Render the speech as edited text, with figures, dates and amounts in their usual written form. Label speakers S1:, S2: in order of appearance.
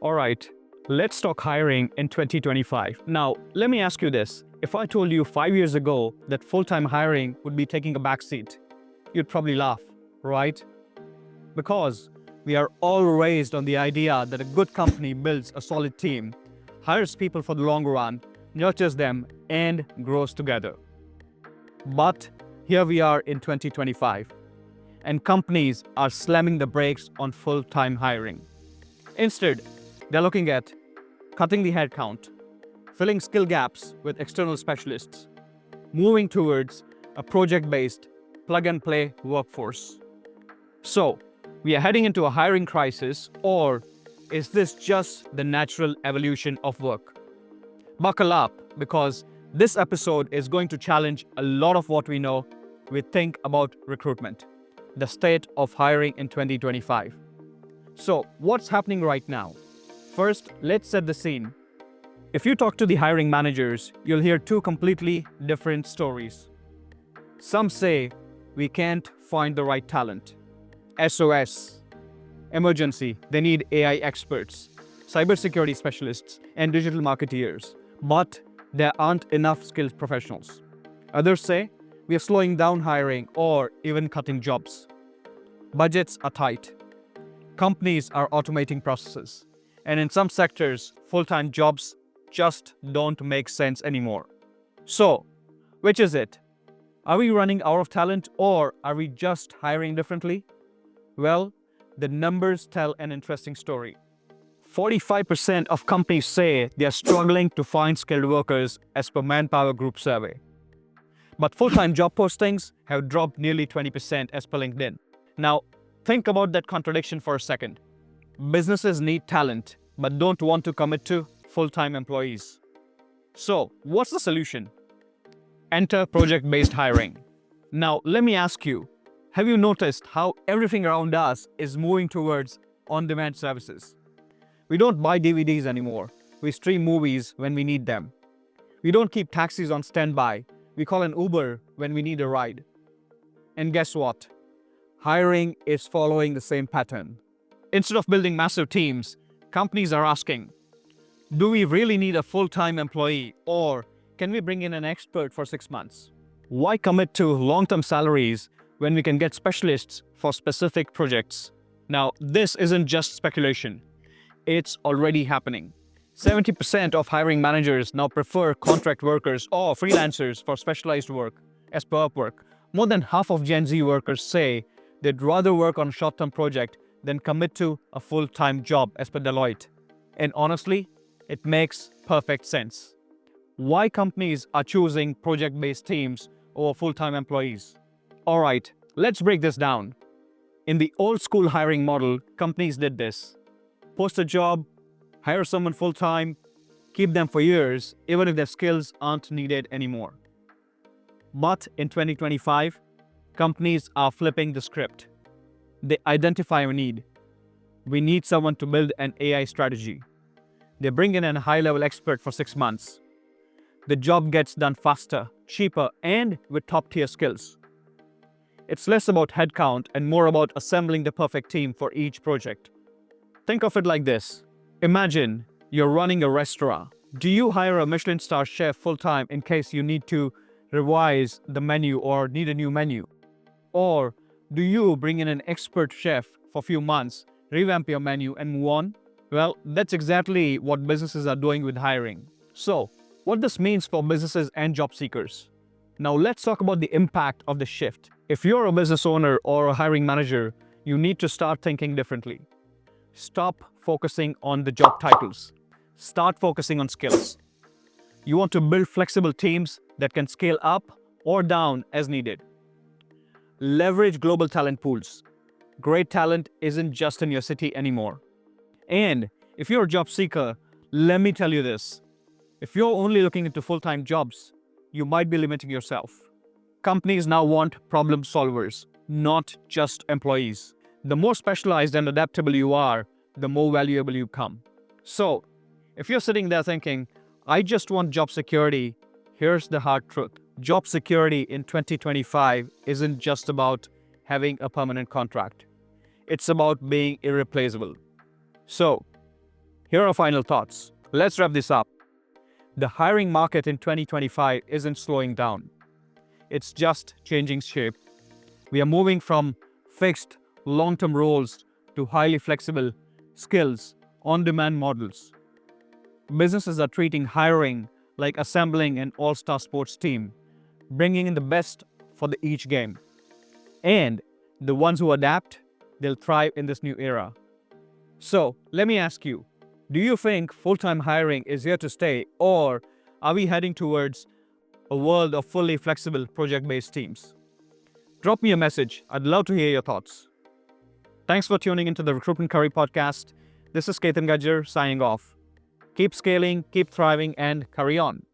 S1: All right, let's talk hiring in 2025. Now, let me ask you this. If I told you 5 years ago that full-time hiring would be taking a backseat, you'd probably laugh, right? Because we are all raised on the idea that a good company builds a solid team, hires people for the long run, nurtures them, and grows together. But here we are in 2025, and companies are slamming the brakes on full-time hiring. Instead, they're looking at cutting the headcount, filling skill gaps with external specialists, moving towards a project-based, plug-and-play workforce. So, we are heading into a hiring crisis, or is this just the natural evolution of work? Buckle up, because this episode is going to challenge a lot of what we think about recruitment, the state of hiring in 2025. So, what's happening right now? First, let's set the scene. If you talk to the hiring managers, you'll hear two completely different stories. Some say we can't find the right talent. SOS. Emergency. They need AI experts, cybersecurity specialists, and digital marketeers. But there aren't enough skilled professionals. Others say we are slowing down hiring or even cutting jobs. Budgets are tight. Companies are automating processes. And in some sectors, full-time jobs just don't make sense anymore. So, which is it? Are we running out of talent, or are we just hiring differently? Well, the numbers tell an interesting story. 45% of companies say they are struggling to find skilled workers as per Manpower Group survey. But full-time job postings have dropped nearly 20% as per LinkedIn. Now, think about that contradiction for a second. Businesses need talent, but don't want to commit to full-time employees. So, what's the solution? Enter project-based hiring. Now, let me ask you, have you noticed how everything around us is moving towards on-demand services? We don't buy DVDs anymore. We stream movies when we need them. We don't keep taxis on standby. We call an Uber when we need a ride. And guess what? Hiring is following the same pattern. Instead of building massive teams, companies are asking, do we really need a full-time employee, or can we bring in an expert for 6 months? Why commit to long-term salaries when we can get specialists for specific projects? Now, this isn't just speculation. It's already happening. 70% of hiring managers now prefer contract workers or freelancers for specialized work, as per Upwork. More than half of Gen Z workers say they'd rather work on a short-term project than commit to a full-time job, as per Deloitte. And honestly, it makes perfect sense. Why companies are choosing project-based teams over full-time employees? All right, let's break this down. In the old-school hiring model, companies did this. Post a job, hire someone full-time, keep them for years, even if their skills aren't needed anymore. But in 2025, companies are flipping the script. They identify a need. We need someone to build an AI strategy. They bring in a high-level expert for 6 months. The job gets done faster, cheaper, and with top-tier skills. It's less about headcount and more about assembling the perfect team for each project. Think of it like this. Imagine you're running a restaurant. Do you hire a Michelin star chef full-time in case you need to revise the menu or need a new menu? Or do you bring in an expert chef for a few months, revamp your menu, and move on? Well, that's exactly what businesses are doing with hiring. So, what this means for businesses and job seekers. Now, let's talk about the impact of the shift. If you're a business owner or a hiring manager, you need to start thinking differently. Stop focusing on the job titles. Start focusing on skills. You want to build flexible teams that can scale up or down as needed. Leverage global talent pools. Great talent isn't just in your city anymore. And if you're a job seeker, let me tell you this. If you're only looking into full-time jobs, you might be limiting yourself. Companies now want problem solvers, not just employees. The more specialized and adaptable you are, the more valuable you become. So, if you're sitting there thinking, I just want job security, here's the hard truth. Job security in 2025 isn't just about having a permanent contract. It's about being irreplaceable. So, Here are final thoughts. Let's wrap this up. The hiring market in 2025 isn't slowing down. It's just changing shape. We are moving from fixed, long-term roles to highly flexible skills, on-demand models. Businesses are treating hiring like assembling an all-star sports team, bringing in the best for each game. And the ones who adapt, they'll thrive in this new era. So, let me ask you, do you think full-time hiring is here to stay, or are we heading towards a world of fully flexible project-based teams? Drop me a message. I'd love to hear your thoughts. Thanks for tuning into the Recruitment Curry podcast. This is Ketan Gajjar signing off. Keep scaling, keep thriving, and curry on.